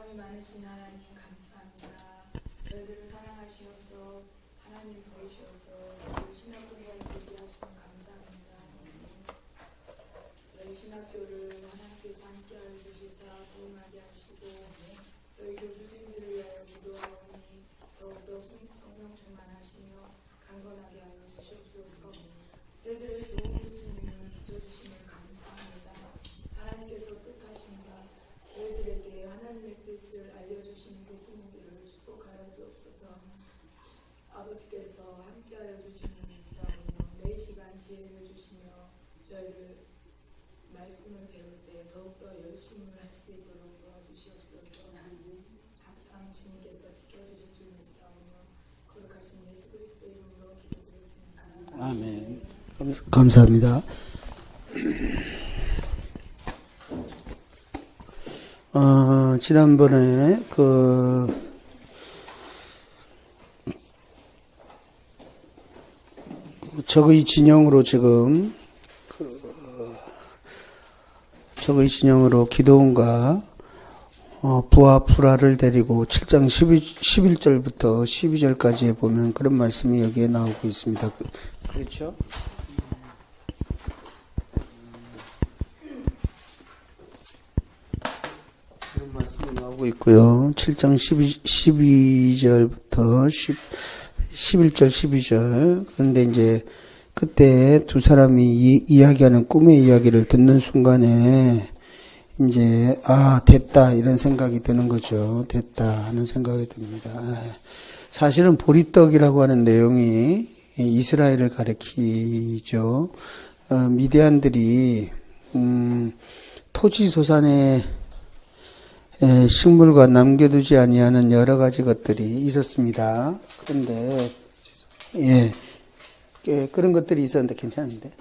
사랑이 많으신 하나님 감사합니다. 저희들을 사랑하시어서 하나님 부르시어서 저희를 신학교에 있게 하시면 감사합니다. 저희 신학교를 하나님께서 함께하여 주시사 도움하게 하시고 저희 교수진들을 위하여 기도하오니 더욱더 성령 충만하시며 강건하게 하여 주시옵소서. 저희들의 좋은 교수님을 붙여주시면 감사합니다. 하나님께서 뜻하신가 저희들에게 하나님의 뜻을 알려주시는 교수님들을 축복하여 주옵소서. 아버지께서 함께하여 주시는 일상으로 매 시간 지혜를 주시며 저희를 말씀을 배울 때 더욱더 열심히 할 수 있도록 도와주시옵소서. 항상 주님께서 지켜주실 줄 믿사오며 거룩하신 예수 그리스도 이름으로 기도드렸습니다. 아멘. 감사합니다. 지난번에 적의 진영으로 지금 적의 진영으로 기도원과 부하 불화를 데리고 7장 11절부터 12절까지에 보면 그런 말씀이 여기에 나오고 있습니다. 그렇죠? 그런 말씀이 나오고 있고요. 7장 12절부터 11절, 12절. 그런데 이제 그때 두 사람이 이야기하는 꿈의 이야기를 듣는 순간에 이제 됐다 이런 생각이 드는 거죠. 됐다 하는 생각이 듭니다. 사실은 보리떡이라고 하는 내용이 이스라엘을 가리키죠. 미디안들이 토지소산에 식물과 남겨두지 아니하는 여러 가지 것들이 있었습니다. 그런데 그런 것들이 있었는데 괜찮은데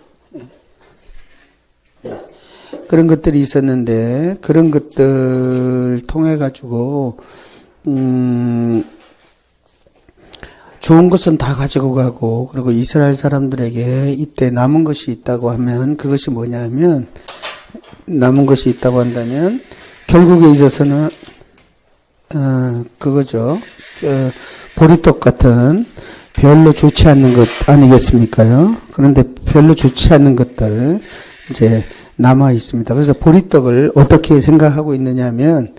그런 것들이 있었는데 그런 것들 통해 가지고 좋은 것은 다 가지고 가고 그리고 이스라엘 사람들에게 이때 남은 것이 있다고 하면 그것이 뭐냐면 남은 것이 있다고 한다면 결국에 있어서는 그거죠. 보리떡 같은 별로 좋지 않는 것 아니겠습니까요? 그런데 별로 좋지 않는 것들 이제 남아 있습니다. 그래서 보리떡을 어떻게 생각하고 있느냐면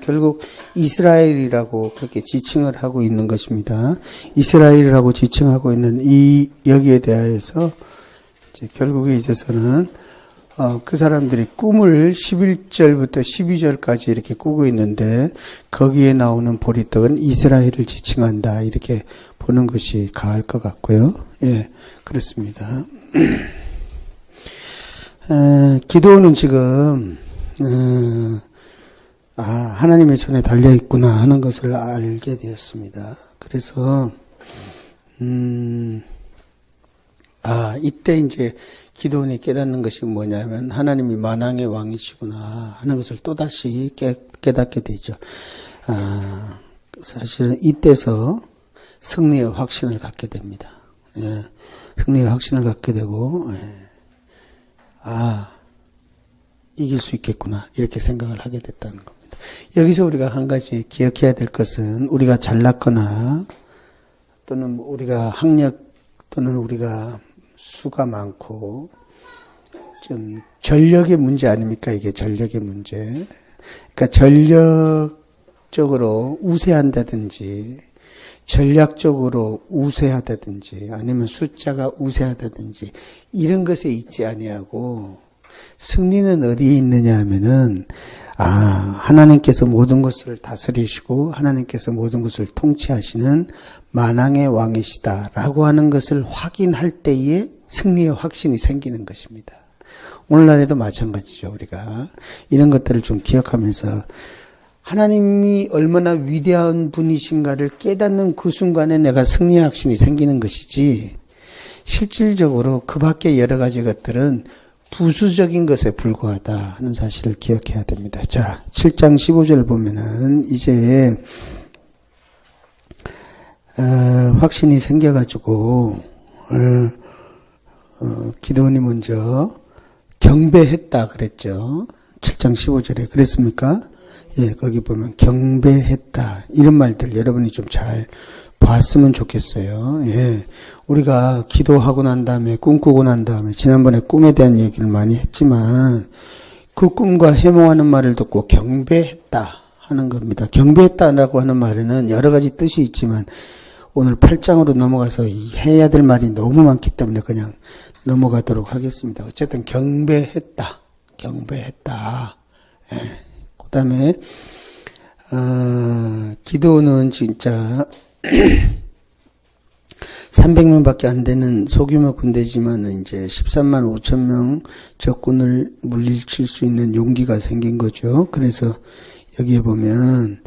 결국 이스라엘이라고 그렇게 지칭을 하고 있는 것입니다. 이스라엘이라고 지칭하고 있는 이 여기에 대하여서 이제 결국에 있어서는 그 사람들이 꿈을 11절부터 12절까지 이렇게 꾸고 있는데 거기에 나오는 보리떡은 이스라엘을 지칭한다 이렇게 보는 것이 가할 것 같고요. 예, 그렇습니다. 기도는 지금 하나님의 손에 달려 있구나 하는 것을 알게 되었습니다. 그래서 이때 이제 기도원이 깨닫는 것이 뭐냐면 하나님이 만왕의 왕이시구나 하는 것을 또다시 깨닫게 되죠. 사실은 이때서 승리의 확신을 갖게 됩니다. 예, 승리의 확신을 갖게 되고 이길 수 있겠구나 이렇게 생각을 하게 됐다는 겁니다. 여기서 우리가 한 가지 기억해야 될 것은 우리가 잘났거나 또는 우리가 학력 또는 우리가 수가 많고 좀 전력의 문제 아닙니까? 이게 전력의 문제. 그러니까 전력적으로 우세한다든지 전략적으로 우세하다든지 아니면 숫자가 우세하다든지 이런 것에 있지 아니하고 승리는 어디에 있느냐 하면은 하나님께서 모든 것을 다스리시고 하나님께서 모든 것을 통치하시는 만왕의 왕이시다라고 하는 것을 확인할 때에 승리의 확신이 생기는 것입니다. 오늘날에도 마찬가지죠. 우리가 이런 것들을 좀 기억하면서 하나님이 얼마나 위대한 분이신가를 깨닫는 그 순간에 내가 승리의 확신이 생기는 것이지 실질적으로 그 밖에 여러 가지 것들은 부수적인 것에 불과하다 하는 사실을 기억해야 됩니다. 자, 7장 15절 보면은 이제 확신이 생겨가지고 기도원이 먼저 경배했다 그랬죠. 7장 15절에 그랬습니까? 예, 거기 보면 경배했다. 이런 말들 여러분이 좀 잘 봤으면 좋겠어요. 예. 우리가 기도하고 난 다음에 꿈꾸고 난 다음에 지난번에 꿈에 대한 얘기를 많이 했지만 그 꿈과 해몽하는 말을 듣고 경배했다 하는 겁니다. 경배했다라고 하는 말에는 여러 가지 뜻이 있지만 오늘 8장으로 넘어가서 해야 될 말이 너무 많기 때문에 그냥 넘어가도록 하겠습니다. 어쨌든 경배했다. 예. 그 다음에 기도는 진짜 300명밖에 안 되는 소규모 군대지만 이제 13만 5천 명 적군을 물리칠 수 있는 용기가 생긴 거죠. 그래서 여기에 보면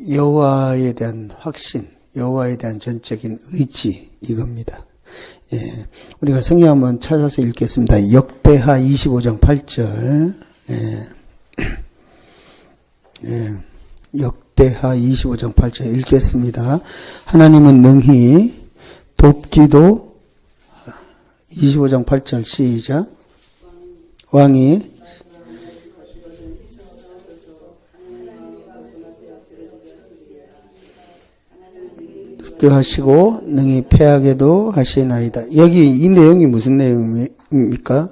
여호와에 대한 확신, 여호와에 대한 전적인 의지 이겁니다. 예, 우리가 성경 한번 찾아서 읽겠습니다. 역대하 25장 8절. 역대하 25장 8절 읽겠습니다. 하나님은 능히 돕기도 25장 8절 시작. 왕이 하시고 능히 패하게도 하시나이다. 여기 이 내용이 무슨 내용입니까?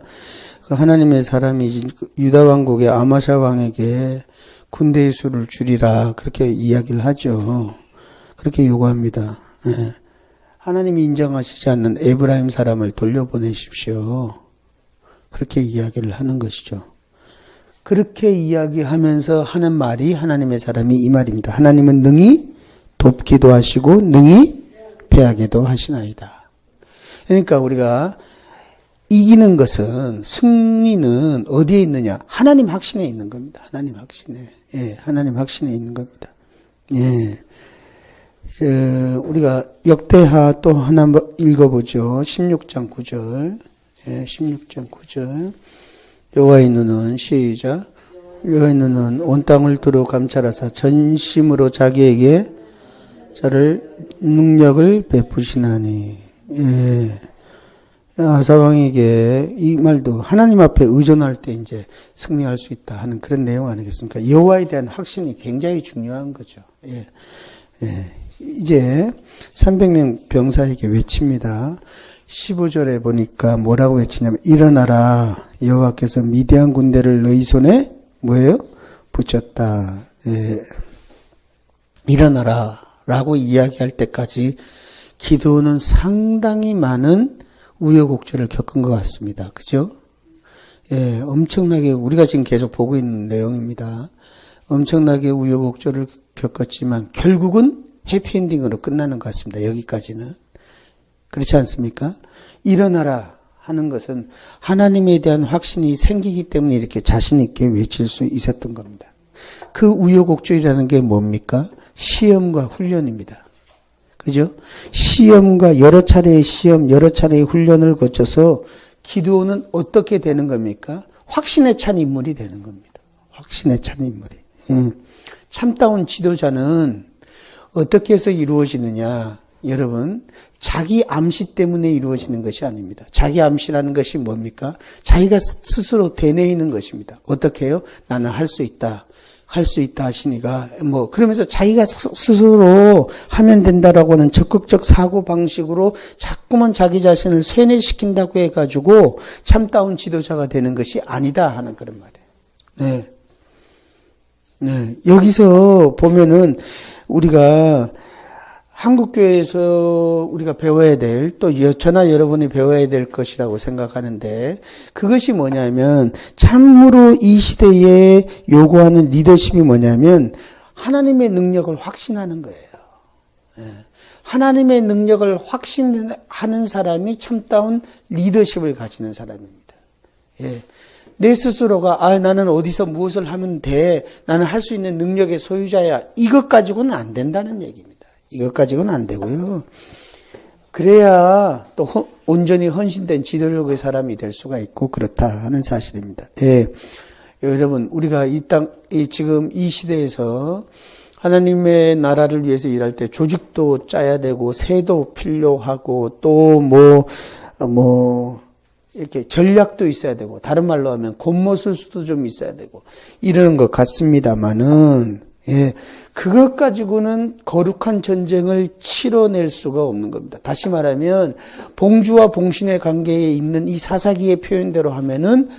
하나님의 사람이 유다 왕국의 아마샤 왕에게 군대의 수를 줄이라 그렇게 이야기를 하죠. 그렇게 요구합니다. 예. 하나님이 인정하시지 않는 에브라임 사람을 돌려보내십시오. 그렇게 이야기를 하는 것이죠. 그렇게 이야기하면서 하는 말이 하나님의 사람이 이 말입니다. 하나님은 능히 돕기도 하시고 능히 패하게도 하시나이다. 그러니까 우리가 이기는 것은 승리는 어디에 있느냐? 하나님 확신에 있는 겁니다. 하나님 확신에. 예, 하나님 확신에 있는 겁니다. 예. 우리가 역대하 또 하나 읽어보죠. 16장 9절. 예, 16장 9절. 여호와의 눈은 시작. 여호와의 눈은 온 땅을 두루 감찰하사 전심으로 자기에게 저를 능력을 베푸시나니. 예. 아사왕에게 이 말도 하나님 앞에 의존할 때 이제 승리할 수 있다 하는 그런 내용 아니겠습니까? 여호와에 대한 확신이 굉장히 중요한 거죠. 예. 예. 이제 300명 병사에게 외칩니다. 15절에 보니까 뭐라고 외치냐면 일어나라 여호와께서 미디안 군대를 너희 손에 뭐예요? 붙였다. 예. 일어나라 라고 이야기할 때까지 기도는 상당히 많은 우여곡절을 겪은 것 같습니다. 그죠? 예, 엄청나게 우리가 지금 계속 보고 있는 내용입니다. 엄청나게 우여곡절을 겪었지만 결국은 해피엔딩으로 끝나는 것 같습니다. 여기까지는. 그렇지 않습니까? 일어나라 하는 것은 하나님에 대한 확신이 생기기 때문에 이렇게 자신 있게 외칠 수 있었던 겁니다. 그 우여곡절이라는 게 뭡니까? 시험과 훈련입니다. 그죠? 시험과 여러 차례의 시험, 여러 차례의 훈련을 거쳐서 기드온은 어떻게 되는 겁니까? 확신에 찬 인물이 되는 겁니다. 확신에 찬 인물이. 참다운 지도자는 어떻게 해서 이루어지느냐? 여러분, 자기 암시 때문에 이루어지는 것이 아닙니다. 자기 암시라는 것이 뭡니까? 자기가 스스로 되뇌이는 것입니다. 어떻게 해요? 나는 할 수 있다. 할 수 있다 하시니까 그러면서 자기가 스스로 하면 된다라고 하는 적극적 사고 방식으로 자꾸만 자기 자신을 쇠뇌시킨다고 해가지고 참다운 지도자가 되는 것이 아니다 하는 그런 말이에요. 네. 여기서 보면은 우리가 한국교회에서 우리가 배워야 될, 또 저나 여러분이 배워야 될 것이라고 생각하는데, 그것이 뭐냐면, 참으로 이 시대에 요구하는 리더십이 뭐냐면, 하나님의 능력을 확신하는 거예요. 하나님의 능력을 확신하는 사람이 참다운 리더십을 가지는 사람입니다. 내 스스로가, 나는 어디서 무엇을 하면 돼. 나는 할 수 있는 능력의 소유자야. 이것 가지고는 안 된다는 얘기입니다. 이것 가지고는 안 되고요. 그래야 또 온전히 헌신된 지도력의 사람이 될 수가 있고 그렇다 하는 사실입니다. 예. 여러분, 우리가 지금 이 시대에서 하나님의 나라를 위해서 일할 때 조직도 짜야 되고, 세도 필요하고, 또 이렇게 전략도 있어야 되고, 다른 말로 하면 겉모술수도 좀 있어야 되고, 이러는 것 같습니다만은, 예, 그것 가지고는 거룩한 전쟁을 치러낼 수가 없는 겁니다. 다시 말하면, 봉주와 봉신의 관계에 있는 이 사사기의 표현대로 하면은,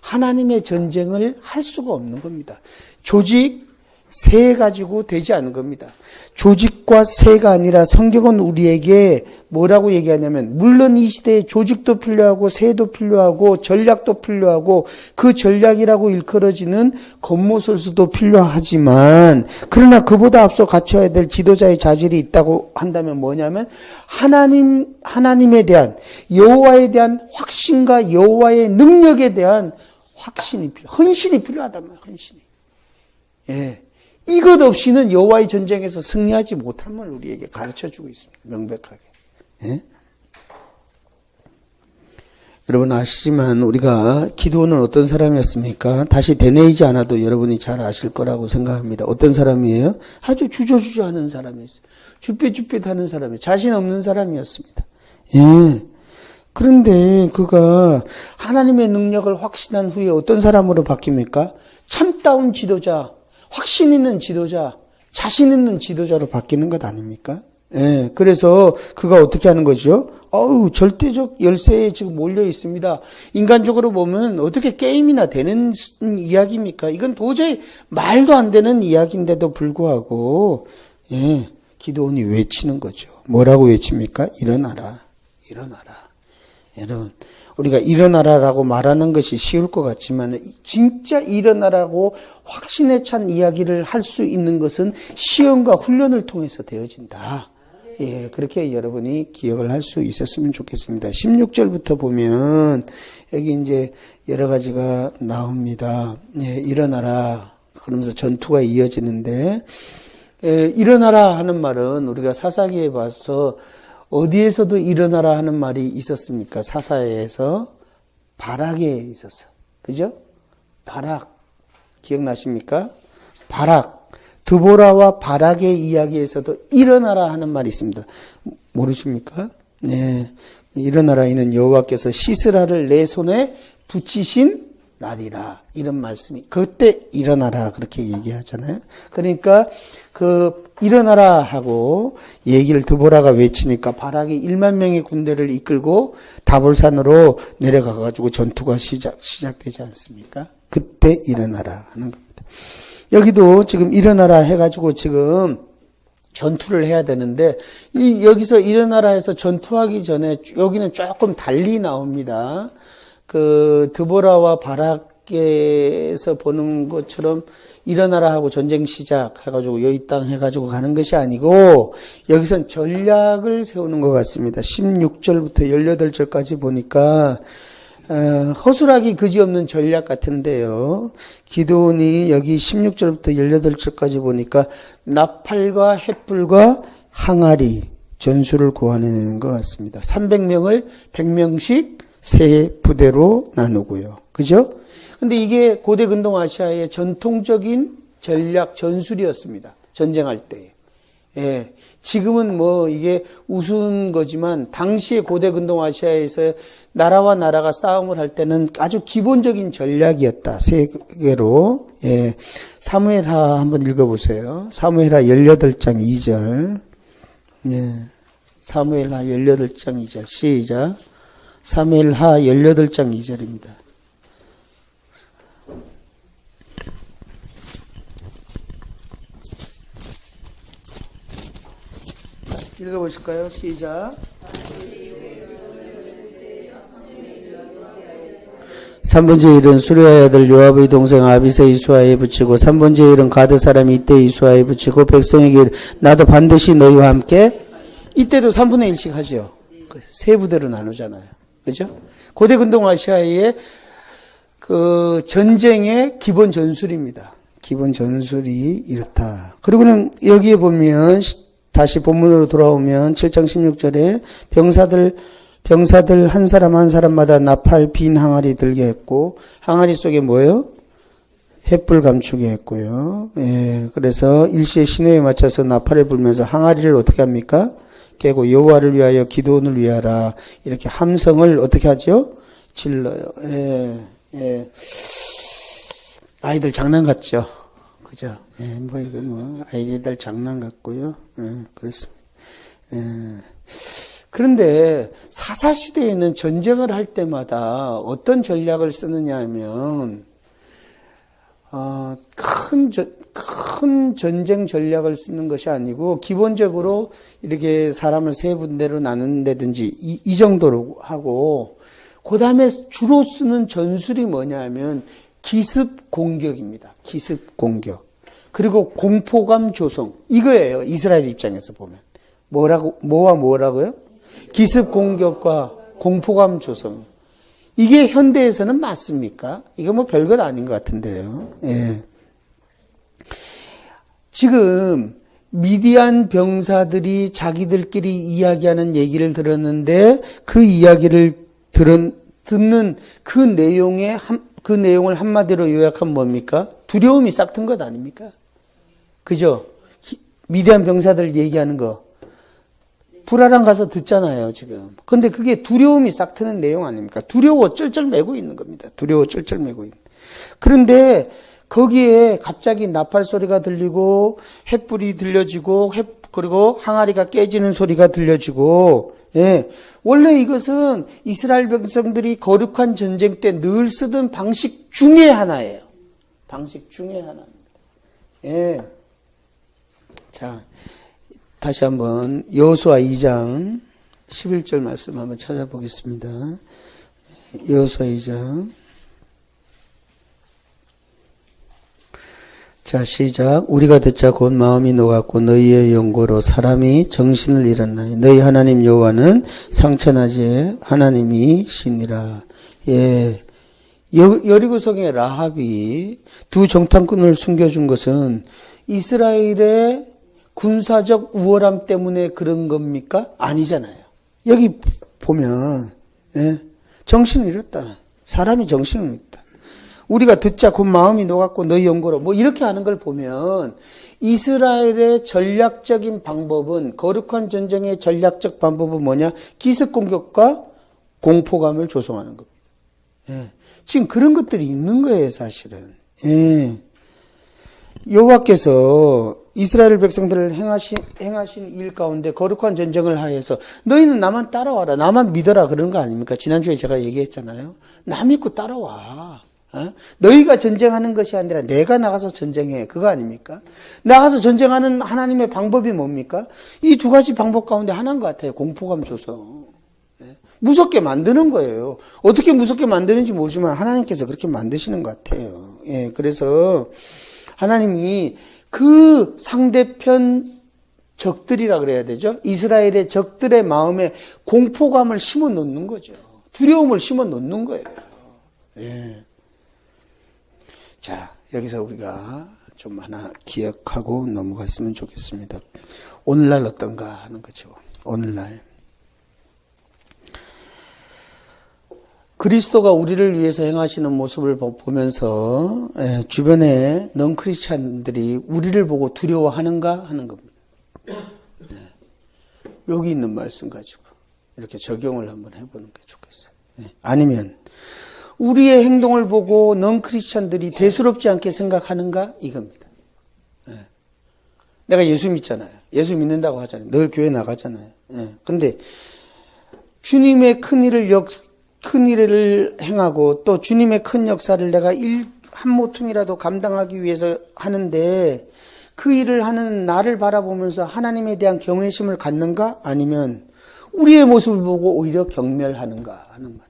하나님의 전쟁을 할 수가 없는 겁니다. 조직, 세 가지고 되지 않은 겁니다. 조직과 세가 아니라 성경은 우리에게 뭐라고 얘기하냐면, 물론 이 시대에 조직도 필요하고 세도 필요하고 전략도 필요하고 그 전략이라고 일컬어지는 겉모술수도 필요하지만, 그러나 그보다 앞서 갖춰야 될 지도자의 자질이 있다고 한다면 뭐냐면, 하나님에 대한, 여호와에 대한 확신과 여호와의 능력에 대한 헌신이 필요하단 말이에요. 헌신이. 예. 이것 없이는 여호와의 전쟁에서 승리하지 못함을 우리에게 가르쳐주고 있습니다. 명백하게. 예? 여러분 아시지만 우리가 기드온은 어떤 사람이었습니까? 다시 되뇌이지 않아도 여러분이 잘 아실 거라고 생각합니다. 어떤 사람이에요? 아주 주저주저하는 사람이었어요. 쭈뼛쭈뼛하는 사람이에요. 자신 없는 사람이었습니다. 예. 그런데 그가 하나님의 능력을 확신한 후에 어떤 사람으로 바뀝니까? 참다운 지도자, 확신 있는 지도자, 자신 있는 지도자로 바뀌는 것 아닙니까? 예, 그래서 그가 어떻게 하는 거죠? 절대적 열세에 지금 몰려 있습니다. 인간적으로 보면 어떻게 게임이나 되는 이야기입니까? 이건 도저히 말도 안 되는 이야기인데도 불구하고, 예, 기드온이 외치는 거죠. 뭐라고 외칩니까? 일어나라, 일어나라. 여러분, 우리가 일어나라라고 말하는 것이 쉬울 것 같지만 진짜 일어나라고 확신에 찬 이야기를 할 수 있는 것은 시험과 훈련을 통해서 되어진다. 예, 그렇게 여러분이 기억을 할 수 있었으면 좋겠습니다. 16절부터 보면 여기 이제 여러 가지가 나옵니다. 예, 일어나라. 그러면서 전투가 이어지는데, 일어나라 하는 말은 우리가 사사기에 봐서 어디에서도 일어나라 하는 말이 있었습니까? 사사에서 바락에 있었어. 그죠? 바락. 기억나십니까? 바락. 드보라와 바락의 이야기에서도 일어나라 하는 말이 있습니다. 모르십니까? 네. 일어나라 이는 여호와께서 시스라를 내 손에 붙이신 날이라. 이런 말씀이. 그때 일어나라. 그렇게 얘기하잖아요. 그러니까 일어나라 하고 얘기를 드보라가 외치니까 바락이 1만 명의 군대를 이끌고 다볼산으로 내려가가지고 전투가 시작되지 않습니까? 그때 일어나라 하는 겁니다. 여기도 지금 일어나라 해가지고 지금 전투를 해야 되는데, 여기서 일어나라 해서 전투하기 전에 여기는 조금 달리 나옵니다. 드보라와 바락에서 보는 것처럼 일어나라 하고 전쟁 시작해가지고 여기 땅 해가지고 가는 것이 아니고 여기선 전략을 세우는 것 같습니다. 16절부터 18절까지 보니까 허술하기 그지없는 전략 같은데요. 기드온이 여기 16절부터 18절까지 보니까 나팔과 횃불과 항아리 전술을 고안해내는 것 같습니다. 300명을 100명씩 세 부대로 나누고요. 그죠? 근데 이게 고대 근동 아시아의 전통적인 전략 전술이었습니다. 전쟁할 때. 예. 지금은 이게 우스운 거지만 당시에 고대 근동 아시아에서 나라와 나라가 싸움을 할 때는 아주 기본적인 전략이었다. 세계로. 예. 사무엘하 한번 읽어보세요. 사무엘하 18장 2절. 예. 사무엘하 18장 2절. 시작. 사무엘하 18장 2절입니다. 읽어보실까요? 시작. 3번째 일은 수레아의 아들 요압의 동생 아비새 이수아에 붙이고 3번째 일은 가드 사람 이때 이수아에 붙이고 백성에게 나도 반드시 너희와 함께. 이때도 3분의 1씩 하죠. 세 부대로 나누잖아요. 그죠? 고대 근동 아시아의 전쟁의 기본 전술입니다. 기본 전술이 이렇다. 그리고는 여기에 보면 다시 본문으로 돌아오면 7장 16절에 병사들 한 사람 한 사람마다 나팔 빈 항아리 들게 했고, 항아리 속에 뭐예요? 횃불 감추게 했고요. 예, 그래서 일시의 신호에 맞춰서 나팔을 불면서 항아리를 어떻게 합니까? 깨고 여호와를 위하여 기도원을 위하라. 이렇게 함성을 어떻게 하죠? 질러요. 예. 아이들 장난 같죠? 그죠? 예, 이거 아이들 장난 같고요. 그렇습니다. 그런데 사사시대에는 전쟁을 할 때마다 어떤 전략을 쓰느냐 하면, 큰 전쟁 전략을 쓰는 것이 아니고, 기본적으로 이렇게 사람을 세 군데로 나눈다든지, 이 정도로 하고, 그 다음에 주로 쓰는 전술이 뭐냐 하면, 기습 공격입니다. 기습 공격. 그리고 공포감 조성. 이거예요. 이스라엘 입장에서 보면. 뭐라고요? 기습 공격과 공포감 조성. 이게 현대에서는 맞습니까? 이거 뭐 별것 아닌 것 같은데요. 예. 지금 미디안 병사들이 자기들끼리 이야기하는 얘기를 들었는데 그 이야기를 듣는 그 내용을 한마디로 요약하면 뭡니까? 두려움이 싹튼 것 아닙니까? 그죠? 미디안 병사들 얘기하는 거. 불화랑 가서 듣잖아요, 지금. 근데 그게 두려움이 싹트는 내용 아닙니까? 두려워 쩔쩔매고 있는 겁니다. 두려워 쩔쩔매고 있는. 그런데 거기에 갑자기 나팔 소리가 들리고 횃불이 들려지고 그리고 항아리가 깨지는 소리가 들려지고, 예. 원래 이것은 이스라엘 백성들이 거룩한 전쟁 때 늘 쓰던 방식 중에 하나예요. 방식 중에 하나입니다. 예. 자, 다시 한번 여호수아 2장 11절 말씀 한번 찾아보겠습니다. 여호수아 2장. 자, 시작. 우리가 듣자 곧 마음이 녹았고 너희의 연고로 사람이 정신을 잃었나니 너희 하나님 여호와는 상천하지 하나님이 신이라. 예. 여리고성의 라합이 두 정탐꾼을 숨겨준 것은 이스라엘의 군사적 우월함 때문에 그런 겁니까? 아니잖아요. 여기 보면, 예, 정신을 잃었다. 사람이 정신을 잃었다. 우리가 듣자 곧 마음이 녹았고 너희 연고로 뭐 이렇게 하는 걸 보면 이스라엘의 전략적인 방법은, 거룩한 전쟁의 전략적 방법은 뭐냐? 기습 공격과 공포감을 조성하는 겁니다. 예. 지금 그런 것들이 있는 거예요, 사실은. 예. 여호와께서 이스라엘 백성들을 행하신 일 가운데 거룩한 전쟁을 하여서 너희는 나만 따라와라, 나만 믿어라 그런 거 아닙니까? 지난주에 제가 얘기했잖아요. 나 믿고 따라와. 너희가 전쟁하는 것이 아니라 내가 나가서 전쟁해. 그거 아닙니까? 나가서 전쟁하는 하나님의 방법이 뭡니까? 이 두 가지 방법 가운데 하나인 것 같아요. 공포감 조성. 무섭게 만드는 거예요. 어떻게 무섭게 만드는지 모르지만 하나님께서 그렇게 만드시는 것 같아요. 예, 그래서 하나님이 그 상대편 적들이라 그래야 되죠. 이스라엘의 적들의 마음에 공포감을 심어 놓는 거죠. 두려움을 심어 놓는 거예요. 예. 자, 여기서 우리가 좀 하나 기억하고 넘어갔으면 좋겠습니다. 오늘날 어떤가 하는 거죠. 오늘날. 그리스도가 우리를 위해서 행하시는 모습을 보면서 주변에 넌크리스찬들이 우리를 보고 두려워하는가 하는 겁니다. 여기 있는 말씀 가지고 이렇게 적용을 한번 해보는 게 좋겠어요. 아니면 우리의 행동을 보고 넌크리스찬들이 대수롭지 않게 생각하는가 이겁니다. 내가 예수 믿잖아요. 예수 믿는다고 하잖아요. 늘 교회 나가잖아요. 근데 주님의 큰 일을 행하고 또 주님의 큰 역사를 내가 한 모퉁이라도 감당하기 위해서 하는데 그 일을 하는 나를 바라보면서 하나님에 대한 경외심을 갖는가? 아니면 우리의 모습을 보고 오히려 경멸하는가 하는 말입니다.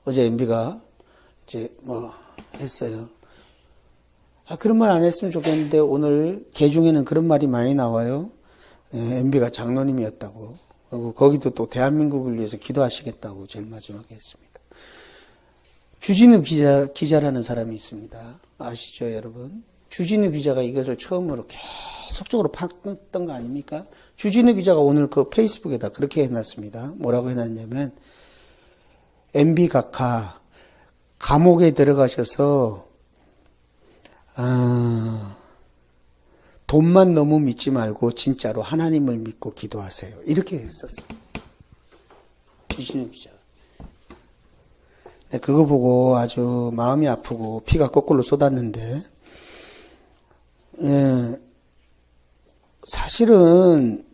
어제 MB가 이제 했어요. 그런 말 안 했으면 좋겠는데 오늘 개중에는 그런 말이 많이 나와요. MB가 장로님이었다고. 그리고 거기도 또 대한민국을 위해서 기도하시겠다고 제일 마지막에 했습니다. 주진우 기자라는 사람이 있습니다. 아시죠, 여러분? 주진우 기자가 이것을 처음으로 계속적으로 봤던 거 아닙니까? 주진우 기자가 오늘 그 페이스북에다 그렇게 해놨습니다. 뭐라고 해놨냐면, MB 각하 감옥에 들어가셔서 돈만 너무 믿지 말고 진짜로 하나님을 믿고 기도하세요. 이렇게 했었어요. 주진우 기자. 그거 보고 아주 마음이 아프고 피가 거꾸로 쏟았는데, 사실은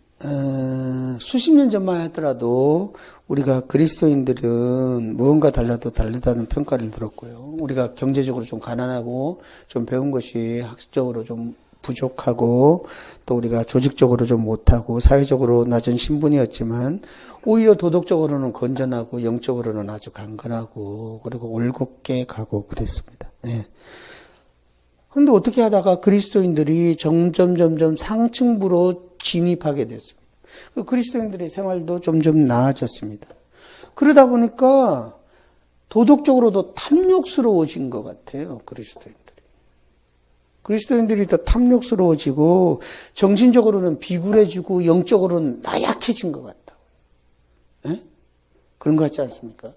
수십 년 전만 하더라도 우리가 그리스도인들은 무언가 달라도 다르다는 평가를 들었고요. 우리가 경제적으로 좀 가난하고 좀 배운 것이 학습적으로 좀 부족하고 또 우리가 조직적으로 좀 못하고 사회적으로 낮은 신분이었지만 오히려 도덕적으로는 건전하고 영적으로는 아주 강건하고 그리고 올곧게 가고 그랬습니다. 그런데 어떻게 하다가 그리스도인들이 점점 상층부로 진입하게 됐습니다. 그리스도인들의 생활도 점점 나아졌습니다. 그러다 보니까 도덕적으로도 탐욕스러워진 것 같아요. 그리스도인들이 더 탐욕스러워지고 정신적으로는 비굴해지고 영적으로는 나약해진 것 같다. 그런 것 같지 않습니까?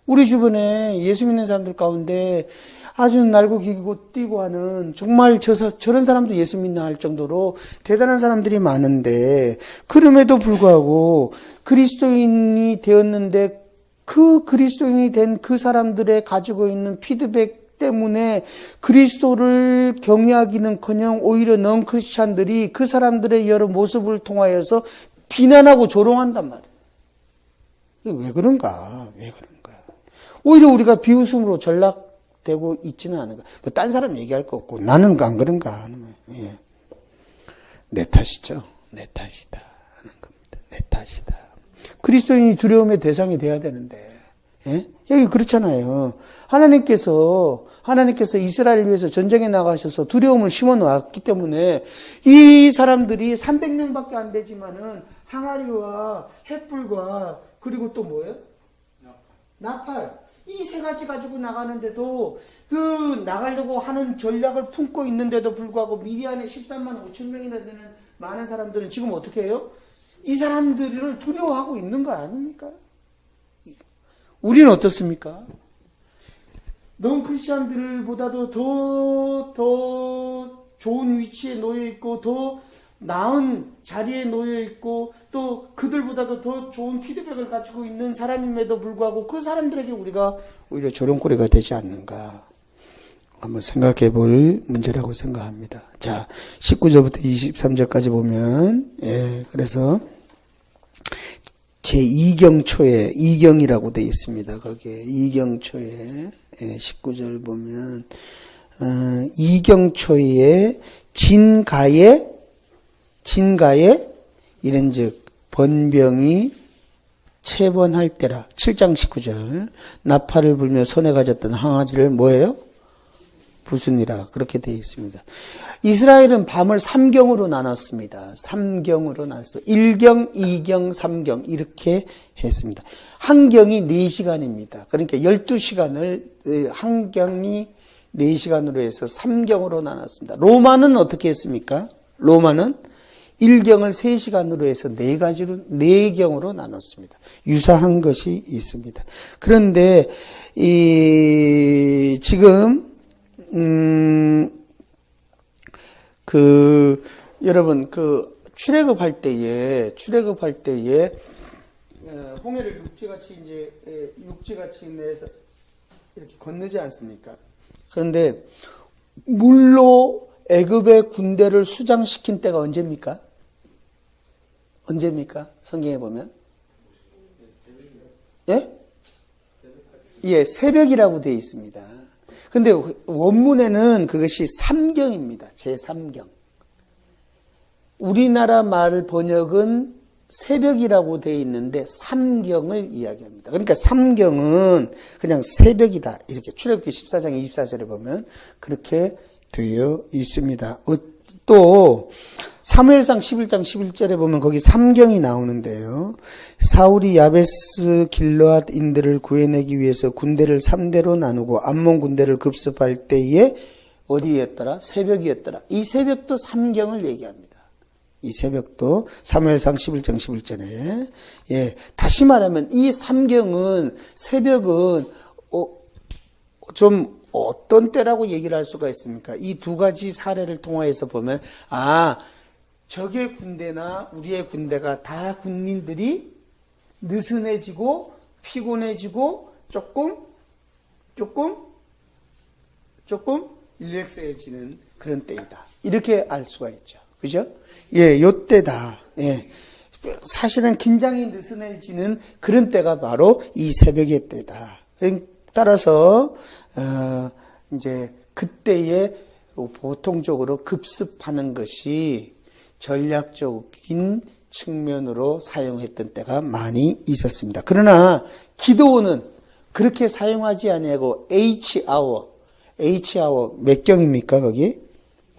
우리 주변에 예수 믿는 사람들 가운데 아주 날고 기고 뛰고 하는 정말 저런 사람도 예수 믿나 할 정도로 대단한 사람들이 많은데 그럼에도 불구하고 그리스도인이 되었는데 그 그리스도인이 된 그 사람들의 가지고 있는 피드백 때문에 그리스도를 경외하기는커녕 오히려 넌 크리스찬들이 그 사람들의 여러 모습을 통하여서 비난하고 조롱한단 말이에요. 왜 그런가? 오히려 우리가 비웃음으로 전락되고 있지는 않은가. 뭐 딴 사람 얘기할 거 없고 나는 안 그런가 하는 거예요. 내 탓이죠. 내 탓이다 하는 겁니다. 내 탓이다. 그리스도인이 두려움의 대상이 돼야 되는데 여기 그렇잖아요. 하나님께서 이스라엘을 위해서 전쟁에 나가셔서 두려움을 심어 놓았기 때문에 이 사람들이 300명밖에 안 되지만은 항아리와 횃불과 그리고 또 뭐예요? 나팔. 이 세 가지 가지고 나가는데도 그 나가려고 하는 전략을 품고 있는데도 불구하고 미디안에 13만 5천 명이나 되는 많은 사람들은 지금 어떻게 해요? 이 사람들을 두려워하고 있는 거 아닙니까? 우리는 어떻습니까? 넌 크리스찬들보다도 더 좋은 위치에 놓여 있고 더 나은 자리에 놓여 있고 또 그들보다도 더 좋은 피드백을 가지고 있는 사람임에도 불구하고 그 사람들에게 우리가 오히려 조롱거리가 되지 않는가 한번 생각해 볼 문제라고 생각합니다. 자, 19절부터 23절까지 보면 그래서 제2경초에 이경이라고 되어 있습니다. 거기에 이경초에 19절 보면 이경초에 진가에 이른즉 번병이 체번할 때라. 7장 19절 나팔을 불며 손에 가졌던 항아리를 뭐예요? 부수니라. 그렇게 되어 있습니다. 이스라엘은 밤을 3경으로 나눴습니다. 3경으로 나눴습니다. 1경, 2경, 3경 이렇게 했습니다. 한 경이 4시간입니다. 그러니까 12시간을 한 경이 4시간으로 해서 3경으로 나눴습니다. 로마는 어떻게 했습니까? 로마는 1경을 3시간으로 해서 4경으로 나눴습니다. 유사한 것이 있습니다. 그런데 지금 여러분 출애굽할 때에 홍해를 육지같이 내서 이렇게 건너지 않습니까? 그런데 물로 애굽의 군대를 수장시킨 때가 언제입니까? 성경에 보면 새벽이라고 되어 있습니다. 근데 원문에는 그것이 3경입니다. 제3경. 우리나라 말 번역은 새벽이라고 되어 있는데 3경을 이야기합니다. 그러니까 3경은 그냥 새벽이다. 이렇게 출애굽기 14장 24절에 보면 그렇게 되어 있습니다. 또 사무엘상 11장 11절에 보면 거기 3경이 나오는데요. 사울이 야베스 길르앗인들을 구해내기 위해서 군대를 3대로 나누고 암몬 군대를 급습할 때에 어디였더라? 새벽이었더라. 이 새벽도 3경을 얘기합니다. 이 새벽도 사무엘상 11장 11절에 다시 말하면 이 3경은 새벽은 좀 어떤 때라고 얘기를 할 수가 있습니까? 이 두 가지 사례를 통해서 보면 적의 군대나 우리의 군대가 다 군인들이 느슨해지고 피곤해지고 조금 릴렉스해지는 그런 때이다. 이렇게 알 수가 있죠. 그죠? 예, 요 때다. 예. 사실은 긴장이 느슨해지는 그런 때가 바로 이 새벽의 때다. 따라서 이제 그때에 보통적으로 급습하는 것이 전략적인 측면으로 사용했던 때가 많이 있었습니다. 그러나 기도원은 그렇게 사용하지 아니하고 H아워 몇 경입니까 거기?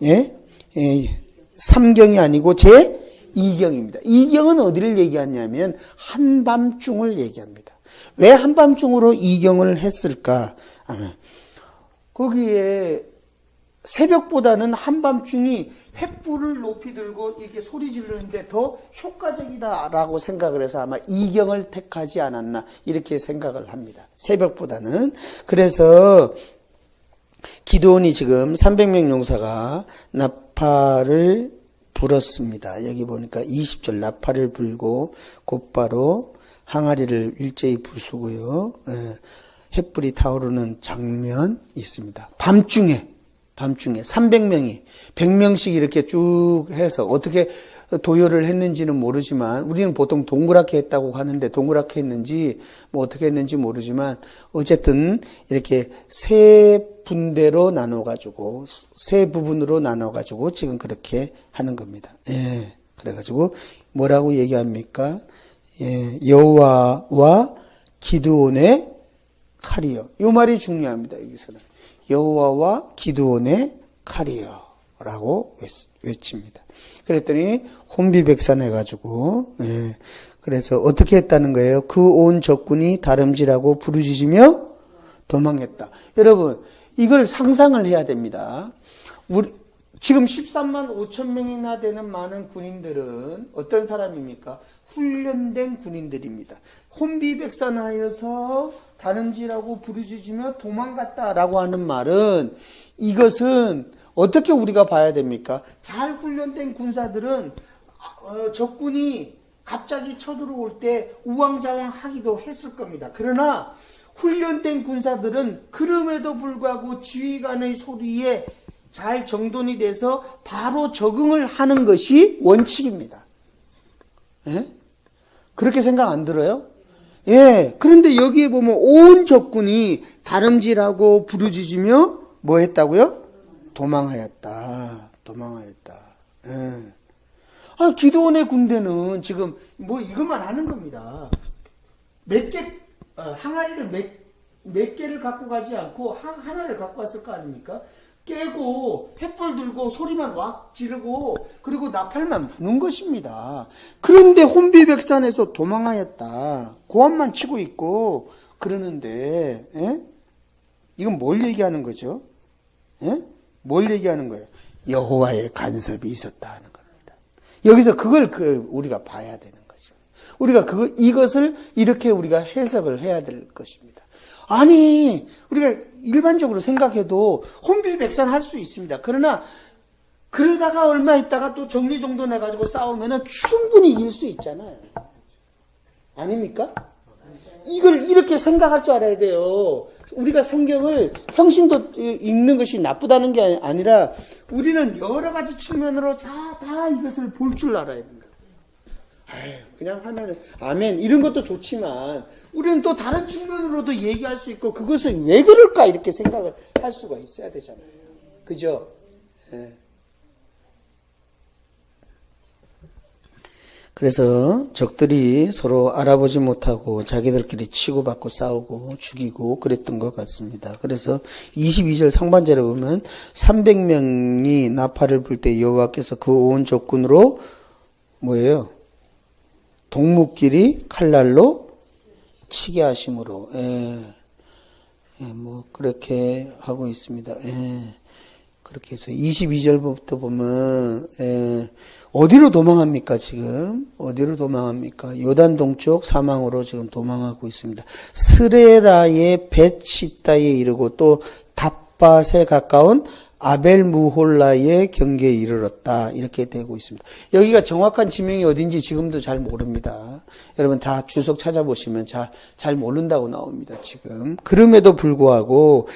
예? 3경이 아니고 제2경입니다. 2경은 어디를 얘기하냐면 한밤중을 얘기합니다. 왜 한밤중으로 2경을 했을까? 거기에 새벽보다는 한밤중이 횃불을 높이 들고 이렇게 소리 지르는데 더 효과적이다라고 생각을 해서 아마 2경을 택하지 않았나 이렇게 생각을 합니다. 새벽보다는. 그래서 기도원이 지금 300명 용사가 나팔을 불었습니다. 여기 보니까 20절 나팔을 불고 곧바로 항아리를 일제히 부수고요. 횃불이 타오르는 장면 있습니다. 밤중에 300명이 100명씩 이렇게 쭉 해서 어떻게 도열을 했는지는 모르지만 우리는 보통 동그랗게 했다고 하는데 동그랗게 했는지 뭐 어떻게 했는지 모르지만 어쨌든 이렇게 세 분대로 나눠가지고 세 부분으로 나눠가지고 지금 그렇게 하는 겁니다. 예, 그래가지고 뭐라고 얘기합니까? 예, 여호와와 기드온의 칼이요. 이 말이 중요합니다. 여기서는 여호와와 기드온의 칼이요 라고 외칩니다. 그랬더니 혼비백산해가지고 그래서 어떻게 했다는 거예요? 그 온 적군이 다름질하고 부르짖으며 도망했다. 여러분 이걸 상상을 해야 됩니다. 지금 13만 5천 명이나 되는 많은 군인들은 어떤 사람입니까? 훈련된 군인들입니다. 혼비백산하여서 다름질하고 부르짖으며 도망갔다라고 하는 말은 이것은 어떻게 우리가 봐야 됩니까? 잘 훈련된 군사들은 적군이 갑자기 쳐들어올 때 우왕좌왕하기도 했을 겁니다. 그러나 훈련된 군사들은 그럼에도 불구하고 지휘관의 소리에 잘 정돈이 돼서 바로 적응을 하는 것이 원칙입니다. 예? 그렇게 생각 안 들어요? 예. 그런데 여기에 보면 온 적군이 다름질하고 부르짖으며 뭐 했다고요? 도망하였다. 예. 기드온의 군대는 지금 뭐 이것만 하는 겁니다. 항아리를 몇 개를 갖고 가지 않고 하나를 갖고 왔을 거 아닙니까? 깨고 횃불 들고 소리만 왁 지르고 그리고 나팔만 부는 것입니다. 그런데 혼비백산에서 도망하였다. 고함만 치고 있고 그러는데 이건 뭘 얘기하는 거죠? 뭘 얘기하는 거예요? 여호와의 간섭이 있었다 하는 겁니다. 여기서 그걸 우리가 봐야 되는 거죠. 우리가 이것을 이렇게 우리가 해석을 해야 될 것입니다. 아니 우리가 일반적으로 생각해도 혼비백산 할 수 있습니다. 그러다가 얼마 있다가 또 정리정돈해가지고 싸우면은 충분히 이길 수 있잖아요. 아닙니까? 이걸 이렇게 생각할 줄 알아야 돼요. 우리가 성경을 평신도 읽는 것이 나쁘다는 게 아니라 우리는 여러 가지 측면으로 다 이것을 볼 줄 알아야 된다. 그냥 하면은 아멘 이런 것도 좋지만 우리는 또 다른 측면으로도 얘기할 수 있고 그것을 왜 그럴까 이렇게 생각을 할 수가 있어야 되잖아요. 그죠? 그래서 적들이 서로 알아보지 못하고 자기들끼리 치고받고 싸우고 죽이고 그랬던 것 같습니다. 그래서 22절 상반절에 보면 300명이 나팔을 불 때 여호와께서 그 온 적군으로 뭐예요? 동무끼리 칼날로 치게 하심으로 뭐 그렇게 하고 있습니다. 그렇게 해서 22절부터 보면 어디로 도망합니까 지금? 어디로 도망합니까? 요단 동쪽 사망으로 지금 도망하고 있습니다. 스레라의 벳시다에 이르고 또 앗밭에 가까운 아벨무홀라의 경계에 이르렀다. 이렇게 되고 있습니다. 여기가 정확한 지명이 어딘지 지금도 잘 모릅니다. 여러분 다 주석 찾아보시면 잘 모른다고 나옵니다. 지금. 그럼에도 불구하고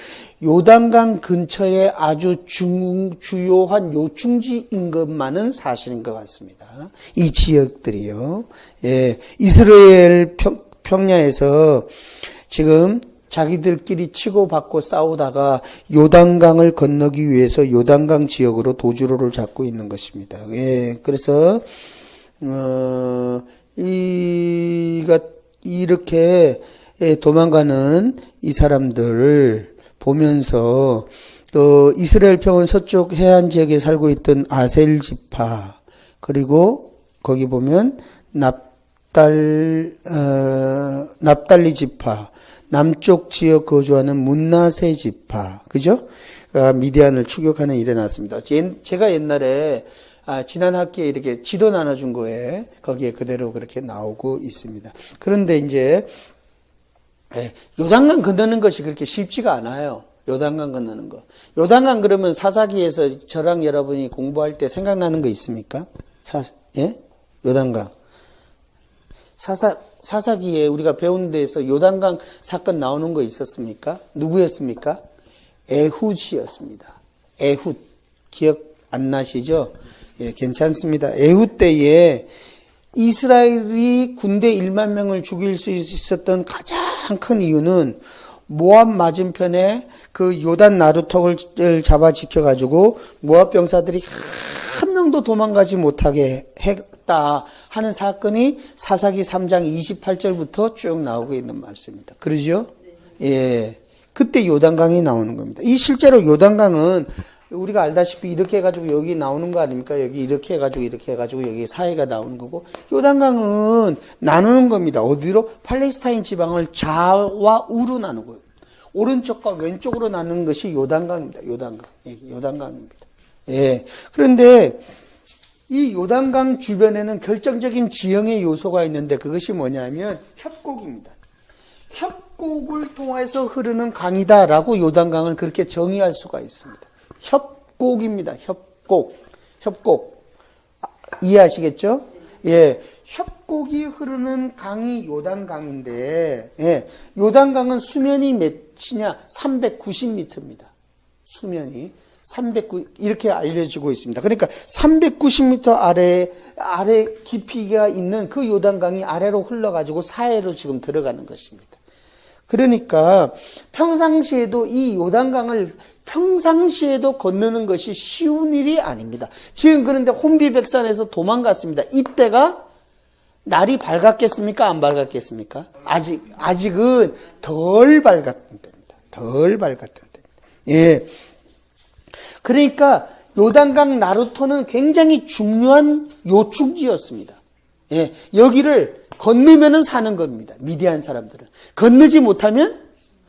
요단강 근처에 아주 주요한 요충지인 것만은 사실인 것 같습니다. 이 지역들이요. 예, 이스라엘 평야에서 지금 자기들끼리 치고받고 싸우다가 요단강을 건너기 위해서 요단강 지역으로 도주로를 잡고 있는 것입니다. 예, 그래서 이렇게 도망가는 이 사람들을 보면서 또 이스라엘 평원 서쪽 해안 지역에 살고 있던 아셀 지파 그리고 거기 보면 납달리 지파 남쪽 지역 거주하는 문나세 지파, 그죠? 미디안을 추격하는 일이 났습니다. 제가 옛날에 지난 학기에 이렇게 지도 나눠준 거에 거기에 그대로 그렇게 나오고 있습니다. 그런데 이제 요단강 건너는 것이 그렇게 쉽지가 않아요. 요단강 건너는 거. 요단강 그러면 사사기에서 저랑 여러분이 공부할 때 생각나는 거 있습니까? 요단강. 사사기에 우리가 배운 데에서 요단강 사건 나오는 거 있었습니까? 누구였습니까? 에훗이었습니다. 에훗. 기억 안 나시죠? 예, 괜찮습니다. 에훗 때에 이스라엘이 군대 1만 명을 죽일 수 있었던 가장 큰 이유는 모압 맞은편에 그 요단 나루턱을 잡아 지켜가지고 모압 병사들이 한 명도 도망가지 못하게 했다 하는 사건이 사사기 3장 28절부터 쭉 나오고 있는 말씀입니다. 그러죠? 예. 그때 요단강이 나오는 겁니다. 이 실제로 요단강은 우리가 알다시피 이렇게 해가지고 여기 나오는 거 아닙니까? 여기 이렇게 해가지고 여기 사이가 나오는 거고, 요단강은 나누는 겁니다. 어디로? 팔레스타인 지방을 좌와 우로 나누고요. 오른쪽과 왼쪽으로 나누는 것이 요단강입니다. 요단강. 예, 요단강입니다. 예. 그런데 이 요단강 주변에는 결정적인 지형의 요소가 있는데 그것이 뭐냐면 협곡입니다. 협곡을 통해서 흐르는 강이다라고 요단강을 그렇게 정의할 수가 있습니다. 협곡입니다. 협곡. 이해하시겠죠? 예. 협곡이 흐르는 강이 요단강인데, 예. 요단강은 수면이 몇이냐? 390m입니다. 수면이. 이렇게 알려지고 있습니다. 그러니까 390m 아래 깊이가 있는 그 요단강이 아래로 흘러가지고 사해로 지금 들어가는 것입니다. 그러니까 평상시에도 이 요단강을 평상시에도 건너는 것이 쉬운 일이 아닙니다. 지금 그런데 혼비백산에서 도망갔습니다. 이때가 날이 밝았겠습니까? 안 밝았겠습니까? 아직은 덜 밝았던 때입니다. 덜 밝았던 때입니다. 예. 그러니까 요단강 나루토는 굉장히 중요한 요충지였습니다. 예. 여기를 건너면은 사는 겁니다. 미디안 사람들은. 건너지 못하면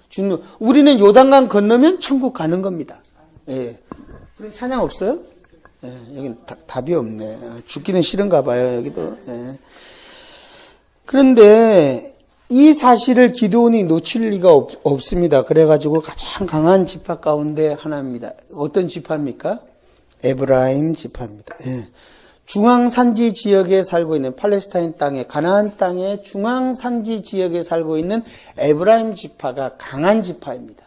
죽는. 우리는 요단강 건너면 천국 가는 겁니다. 예. 그런 찬양 없어요? 예. 여긴 답이 없네. 죽기는 싫은가 봐요. 여기도. 예. 그런데 이 사실을 기드온이 놓칠 리가 없습니다. 그래가지고 가장 강한 지파 가운데 하나입니다. 어떤 지파입니까? 에브라임 지파입니다. 예. 중앙산지 지역에 살고 있는 팔레스타인 땅에 가나안 땅의 중앙산지 지역에 살고 있는 에브라임 지파가 강한 지파입니다.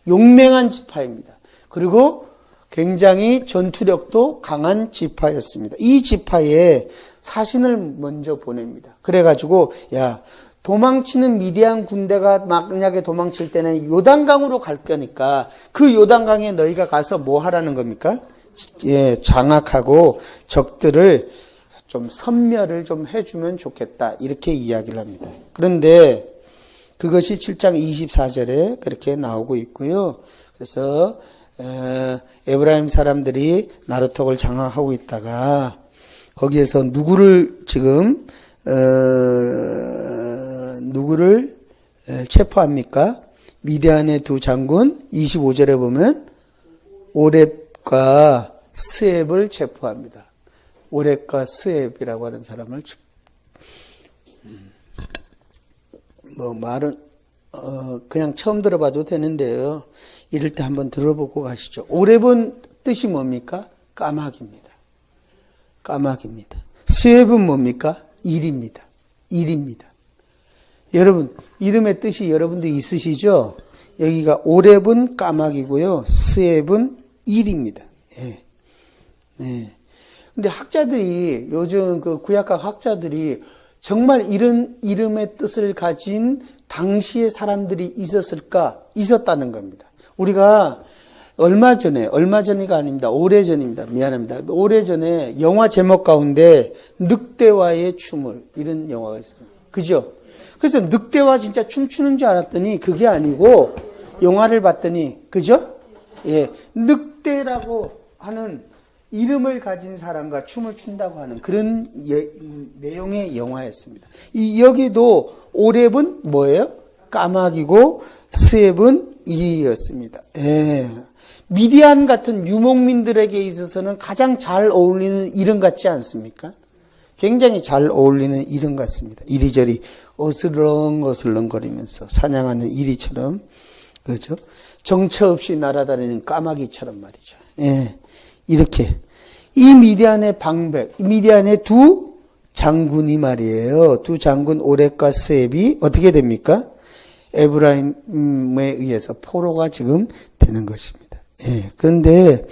용맹한 지파입니다. 그리고 굉장히 전투력도 강한 지파였습니다. 이 지파에 사신을 먼저 보냅니다. 그래가지고 야 도망치는 미디안 군대가 만약에 도망칠 때는 요단강으로 갈 거니까 그 요단강에 너희가 가서 뭐 하라는 겁니까? 예, 장악하고 적들을 좀 섬멸을 좀 해주면 좋겠다. 이렇게 이야기를 합니다. 그런데 그것이 7장 24절에 그렇게 나오고 있고요. 그래서 에브라임 사람들이 나루턱을 장악하고 있다가 거기에서 누구를 체포합니까? 미디안의 두 장군 25절에 보면 오렙과 스앱을 체포합니다. 오렙과 스앱이라고 하는 사람을 말은 그냥 처음 들어봐도 되는데요. 이럴 때 한번 들어보고 가시죠. 오렙은 뜻이 뭡니까? 까마귀입니다. 까마귀입니다. 스웹은 뭡니까? 일입니다. 일입니다. 여러분, 이름의 뜻이 여러분도 있으시죠? 여기가 오렙은 까마귀고요. 스웹은 일입니다. 예. 예. 근데 학자들이, 요즘 그 구약학 학자들이 정말 이런 이름의 뜻을 가진 당시의 사람들이 있었다는 겁니다. 우리가 얼마 전이가 아닙니다. 오래전입니다. 미안합니다. 오래전에 영화 제목 가운데 늑대와의 춤을, 이런 영화가 있습니다. 그죠? 그래서 늑대와 진짜 춤추는 줄 알았더니 그게 아니고 영화를 봤더니, 그죠? 예. 늑대라고 하는 이름을 가진 사람과 춤을 춘다고 하는 그런 내용의 영화였습니다. 여기도 오렙은 뭐예요? 까마귀고 스웹은 일이었습니다. 예. 미디안 같은 유목민들에게 있어서는 가장 잘 어울리는 이름 같지 않습니까? 굉장히 잘 어울리는 이름 같습니다. 이리저리 어슬렁어슬렁거리면서 사냥하는 이리처럼, 그렇죠? 정처 없이 날아다니는 까마귀처럼 말이죠. 예. 이렇게 이 미디안의 방백, 미디안의 두 장군이 말이에요. 두 장군 오렙과 스웹이 어떻게 됩니까? 에브라임에 의해서 포로가 지금 되는 것입니다. 예. 그런데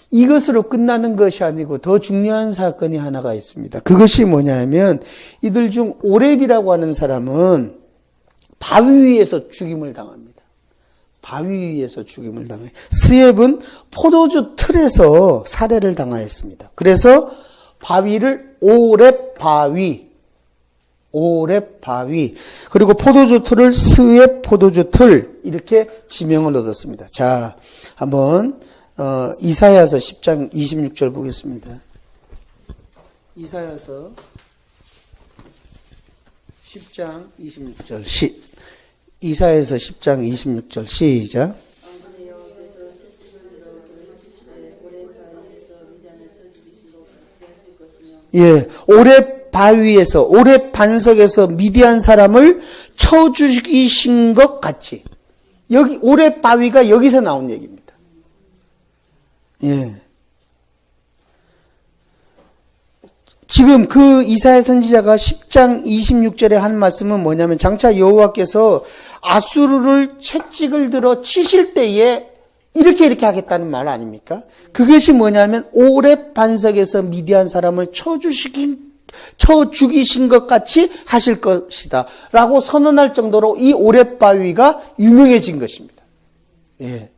이것으로 끝나는 것이 아니고 더 중요한 사건이 하나가 있습니다. 그것이 뭐냐면 이들 중 오렙이라고 하는 사람은 바위 위에서 죽임을 당합니다. 바위 위에서 죽임을 당해. 스웹은 포도주 틀에서 살해를 당하였습니다. 그래서 바위를 오렙 바위, 그리고 포도주 틀을 스웹 포도주 틀, 이렇게 지명을 얻었습니다. 자, 한번 이사야서 10장 26절 보겠습니다. 이사야서 10장 26절 이사야서 10장 26절 시작. 예, 오렙 바위에서, 오렙 반석에서 미디안 사람을 쳐 죽이신 것 같이. 여기 오렙 바위가 여기서 나온 얘기입니다. 예. 지금 그 이사야 선지자가 10장 26절에 한 말씀은 뭐냐면, 장차 여호와께서 아수르를 채찍을 들어 치실 때에 이렇게 하겠다는 말 아닙니까? 그것이 뭐냐면 오렙 반석에서 미디안 사람을 쳐 죽이신 것 같이 하실 것이다 라고 선언할 정도로 이 오렙 바위가 유명해진 것입니다. 예.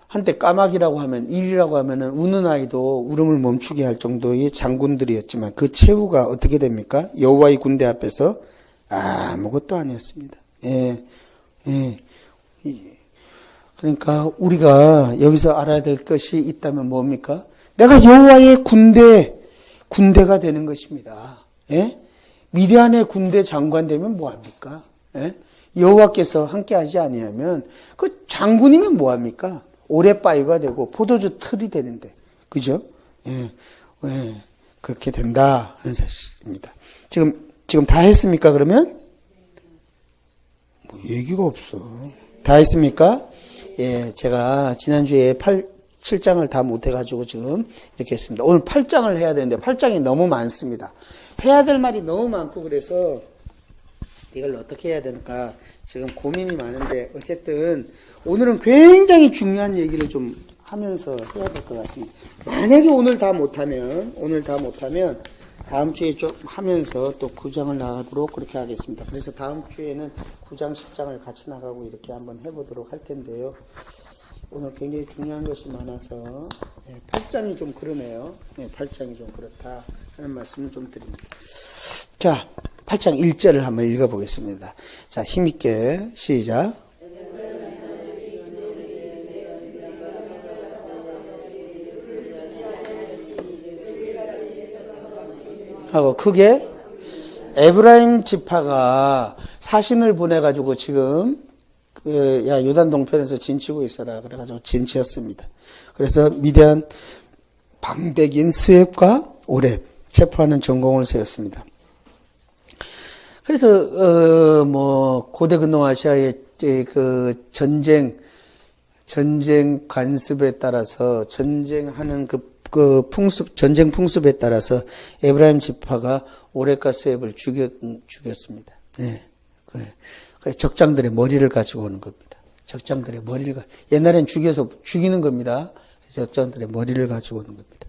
한때 까마귀라고 하면, 일이라고 하면은 우는 아이도 울음을 멈추게 할 정도의 장군들이었지만 그 최후가 어떻게 됩니까? 여호와의 군대 앞에서 아무것도 아니었습니다. 예. 예. 그러니까 우리가 여기서 알아야 될 것이 있다면 뭡니까? 내가 여호와의 군대가 되는 것입니다. 예? 미디안의 군대 장관 되면 뭐합니까? 예? 여호와께서 함께하지 아니하면 그 장군이면 뭐합니까? 오랫바위가 되고 포도주 틀이 되는데, 그죠? 예, 예, 그렇게 된다 하는 사실입니다. 지금 다 했습니까? 그러면 뭐 얘기가 없어. 다 했습니까? 예, 제가 지난주에 7장을 다 못해가지고 지금 이렇게 했습니다. 오늘 8장을 해야 되는데 8장이 너무 많습니다. 해야 될 말이 너무 많고 그래서 이걸 어떻게 해야 될까 지금 고민이 많은데, 어쨌든 오늘은 굉장히 중요한 얘기를 좀 하면서 해야 될 것 같습니다. 만약에 오늘 다 못하면 다음 주에 좀 하면서 또 9장을 나가도록 그렇게 하겠습니다. 그래서 다음 주에는 9장, 10장을 같이 나가고 이렇게 한번 해보도록 할 텐데요. 오늘 굉장히 중요한 것이 많아서 8장이 좀 그러네요. 8장이 좀 그렇다 하는 말씀을 좀 드립니다. 자, 8장 1절을 한번 읽어보겠습니다. 자, 힘있게 시작. 하고 크게, 에브라임 지파가 사신을 보내가지고 지금 야 요단 동편에서 진치고 있어라 그래가지고 진치었습니다. 그래서 미디안 방백인 스웹과 오렙 체포하는 전공을 세웠습니다. 그래서 뭐 고대 근동아시아의 그 전쟁 관습에 따라서 전쟁하는 그 전쟁 풍습에 따라서 에브라임 지파가 오레카 스웹을 죽였습니다. 예. 그래. 적장들의 머리를 가지고 오는 겁니다. 적장들의 머리를 옛날엔 죽여서 죽이는 겁니다. 적장들의 머리를 가지고 오는 겁니다.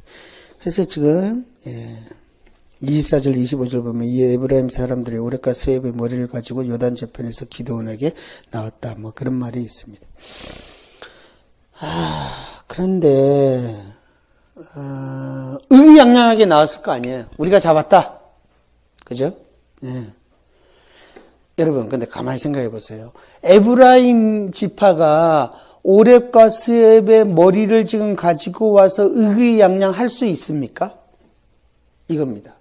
그래서 지금 24절 25절 보면 이 에브라임 사람들이 오레카 스웹의 머리를 가지고 요단 저편에서 기드온에게 나왔다. 뭐 그런 말이 있습니다. 그런데 의기양양하게 나왔을 거 아니에요. 우리가 잡았다. 그죠? 네. 여러분, 근데 가만히 생각해 보세요. 에브라임 지파가 오렙과 스웹의 머리를 지금 가지고 와서 의기양양 할 수 있습니까? 이겁니다.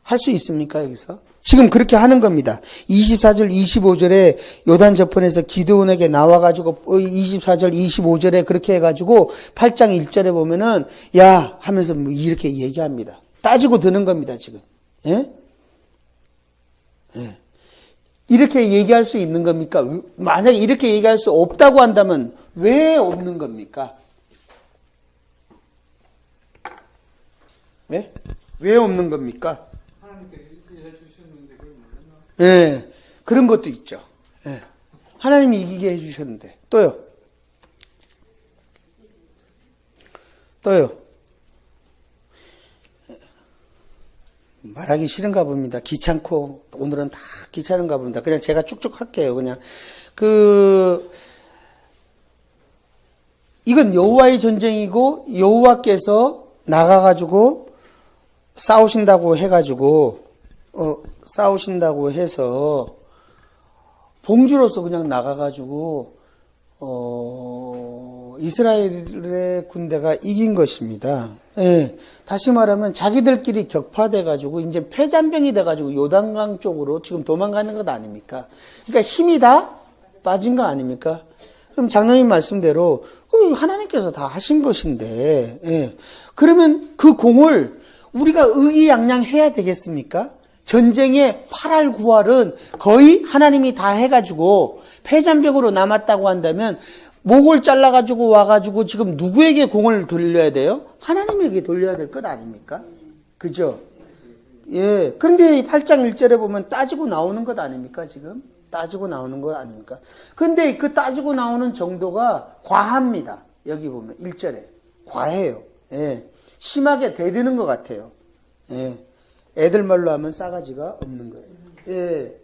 할 수 있습니까, 여기서? 지금 그렇게 하는 겁니다. 24절, 25절에 요단 저편에서 기드온에게 나와가지고 24절, 25절에 그렇게 해가지고 8장 1절에 보면은 야 하면서 이렇게 얘기합니다. 따지고 드는 겁니다, 지금. 예? 예. 이렇게 얘기할 수 있는 겁니까? 만약에 이렇게 얘기할 수 없다고 한다면 왜 없는 겁니까? 네? 왜 없는 겁니까? 예, 그런 것도 있죠. 예. 하나님이 이기게 해주셨는데. 또요. 말하기 싫은가 봅니다. 귀찮고, 오늘은 다 귀찮은가 봅니다. 그냥 제가 쭉쭉 할게요. 그냥. 이건 여호와의 전쟁이고, 여호와께서 나가가지고, 싸우신다고 해서, 봉주로서 그냥 나가가지고, 이스라엘의 군대가 이긴 것입니다. 예. 다시 말하면 자기들끼리 격파돼가지고, 이제 패잔병이 돼가지고 요단강 쪽으로 지금 도망가는 것 아닙니까? 그러니까 힘이 다 빠진 거 아닙니까? 그럼 장로님 말씀대로, 하나님께서 다 하신 것인데, 예. 그러면 그 공을 우리가 의기양양해야 되겠습니까? 전쟁의 8할 9할은 거의 하나님이 다 해가지고 패잔병으로 남았다고 한다면 목을 잘라가지고 와가지고 지금 누구에게 공을 돌려야 돼요? 하나님에게 돌려야 될 것 아닙니까? 그죠? 예. 그런데 8장 1절에 보면 따지고 나오는 것 아닙니까? 지금? 따지고 나오는 거 아닙니까? 근데 그 따지고 나오는 정도가 과합니다. 여기 보면 1절에. 과해요. 예. 심하게 대드는 것 같아요. 예. 애들 말로 하면 싸가지가 없는 거예요. 예.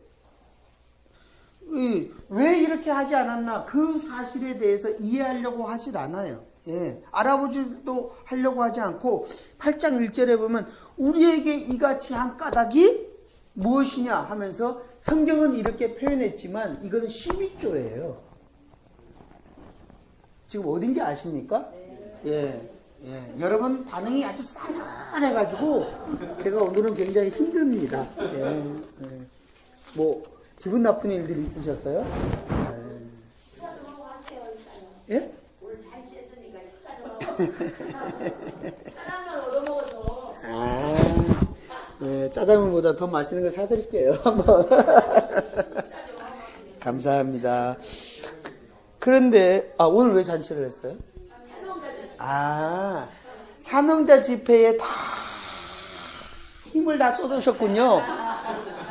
왜 이렇게 하지 않았나? 그 사실에 대해서 이해하려고 하질 않아요. 예. 알아보지도 하려고 하지 않고 8장 1절에 보면 우리에게 이같이 한 까닭이 무엇이냐 하면서 성경은 이렇게 표현했지만 이거는 12조예요. 지금 어딘지 아십니까? 예. 예, 여러분 반응이 아주 싸늘해가지고 제가 오늘은 굉장히 힘듭니다. 예, 예. 뭐 기분 나쁜 일들이 있으셨어요? 식사 좀 하고 하세요. 예? 오늘 잔치했으니까 식사 좀 하고. 짜장면 얻어먹어서. 예, 짜장면보다 더 맛있는 거 사드릴게요. 감사합니다. 그런데 오늘 왜 잔치를 했어요? 사명자 집회에 다 힘을 다 쏟으셨군요.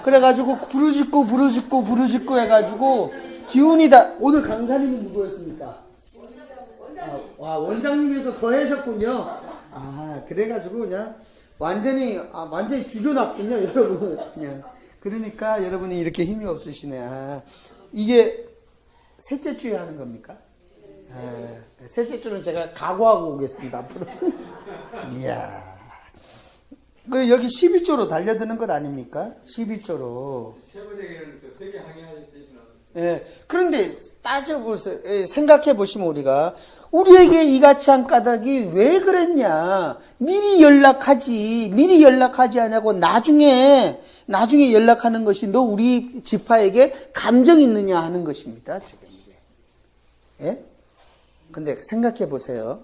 그래가지고 부르짖고 해가지고 기운이 다. 오늘 강사님은 누구였습니까? 원장님에서 더 하셨군요. 그래가지고 그냥 완전히 죽여놨군요, 여러분. 그냥. 그러니까 여러분이 이렇게 힘이 없으시네. 이게 셋째 주에 하는 겁니까? 셋째 주는 제가 각오하고 오겠습니다, 앞으로. 이야. 여기 12조로 달려드는 것 아닙니까? 12조로. 세부적인 세계 항해할 때 예. 그런데 따져보세요. 생각해 보시면 우리에게 이같이 한 까닭이 왜 그랬냐? 미리 연락하지 않고 나중에 연락하는 것이 너 우리 지파에게 감정 있느냐 하는 것입니다, 지금 이게. 예? 근데 생각해 보세요.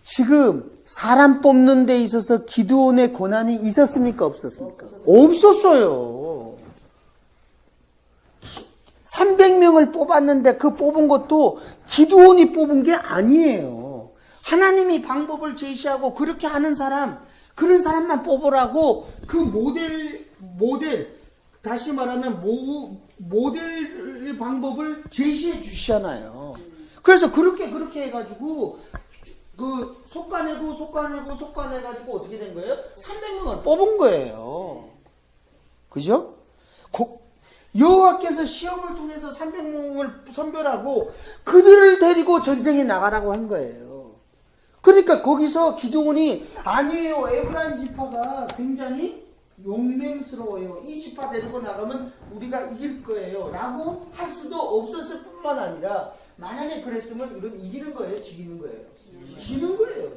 지금 사람 뽑는 데 있어서 기드온의 권한이 있었습니까? 없었습니까? 없었어요. 300명을 뽑았는데 그 뽑은 것도 기드온이 뽑은 게 아니에요. 하나님이 방법을 제시하고 그렇게 하는 사람, 그런 사람만 뽑으라고 그 모델, 다시 말하면 모델 방법을 제시해 주시잖아요. 그래서 그렇게 해가지고 그 속가내가지고 어떻게 된 거예요? 300명을 뽑은 거예요. 그죠? 여호와께서 시험을 통해서 300명을 선별하고 그들을 데리고 전쟁에 나가라고 한 거예요. 그러니까 거기서 기드온이 아니에요. 에브라임 지파가 굉장히 용맹스러워요. 이 지파 데리고 나가면 우리가 이길 거예요. 라고 할 수도 없었을 뿐만 아니라 만약에 그랬으면 이건 이기는 거예요? 지기는 거예요? 지는 거예요.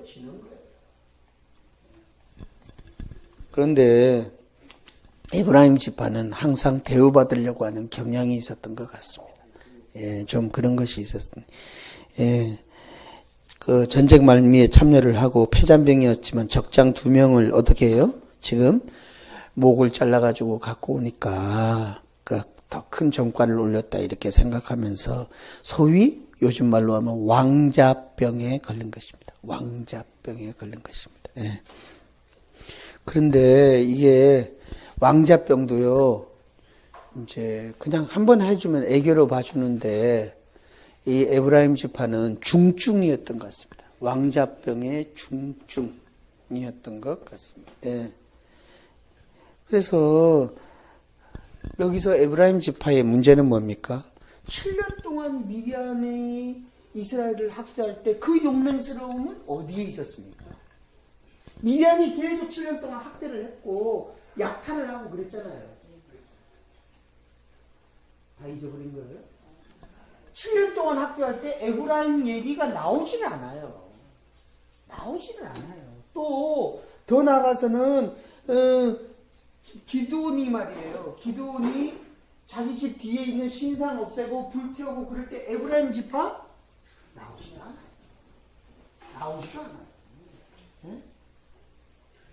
그런데 에브라임 지파는 항상 대우받으려고 하는 경향이 있었던 것 같습니다. 예, 좀 그런 것이 있었습니다. 예, 그 전쟁 말미에 참여를 하고 패잔병이었지만 적장 2명을 어떻게 해요? 지금 목을 잘라가지고 갖고 오니까 더 큰 전과를 올렸다 이렇게 생각하면서 소위 요즘 말로 하면 왕자병에 걸린 것입니다. 왕자병에 걸린 것입니다. 예. 그런데 이게 왕자병도요, 이제 그냥 한번 해주면 애교로 봐주는데 이 에브라임 지파는 중증이었던 것 같습니다. 왕자병의 중증이었던 것 같습니다. 예. 그래서 여기서 에브라임 지파의 문제는 뭡니까? 7년 동안 미디안이 이스라엘을 학대할 때 그 용맹스러움은 어디에 있었습니까? 미디안이 계속 7년 동안 학대를 했고 약탈을 하고 그랬잖아요. 다 잊어버린 거예요? 7년 동안 학대할 때 에브라임 얘기가 나오지는 않아요. 또 더 나아가서는 기드온이 말이에요. 기드온이 자기 집 뒤에 있는 신상 없애고 불태우고 그럴 때 에브라임 지파 나오지도 않아요. 네?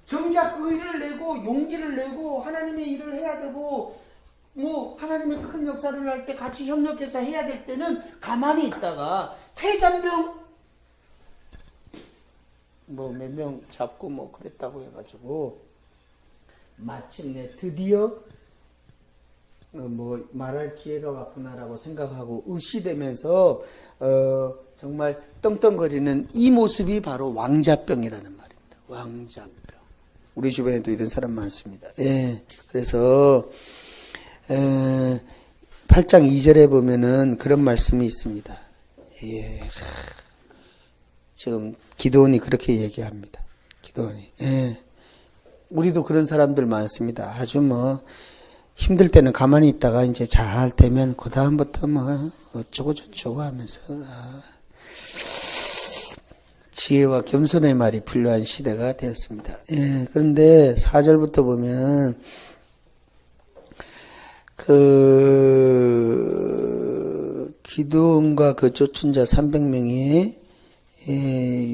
정작 의를 내고 용기를 내고 하나님의 일을 해야 되고 뭐 하나님의 큰 역사를 할 때 같이 협력해서 해야 될 때는 가만히 있다가 패잔병 뭐 몇 명 잡고 뭐 그랬다고 해가지고 마침내 드디어 뭐 말할 기회가 왔구나라고 생각하고 의시되면서 정말 떵떵거리는 이 모습이 바로 왕자병이라는 말입니다. 왕자병. 우리 주변에도 이런 사람 많습니다. 예. 그래서 8장 2절에 보면은 그런 말씀이 있습니다. 예. 지금 기드온이 그렇게 얘기합니다. 기드온이. 예. 우리도 그런 사람들 많습니다. 아주 뭐 힘들 때는 가만히 있다가 이제 잘 되면 그 다음부터 뭐 어쩌고 저쩌고 하면서 지혜와 겸손의 말이 필요한 시대가 되었습니다. 예, 그런데 4절부터 보면 그 기드온과 그 쫓은 자 300명이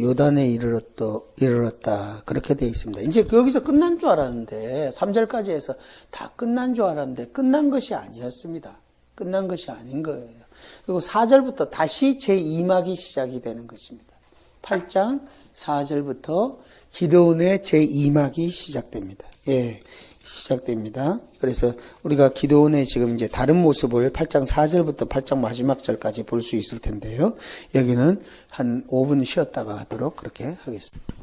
요단에 이르렀다. 그렇게 되어 있습니다. 이제 여기서 끝난 줄 알았는데 3절까지 해서 다 끝난 줄 알았는데 끝난 것이 아니었습니다. 끝난 것이 아닌 거예요. 그리고 4절부터 다시 제2막이 시작이 되는 것입니다. 8장 4절부터 기드온의 제2막이 시작됩니다. 예, 시작됩니다. 그래서 우리가 기드온의 지금 이제 다른 모습을 8장 4절부터 8장 마지막 절까지 볼 수 있을 텐데요. 여기는 한 5분 쉬었다가 하도록 그렇게 하겠습니다.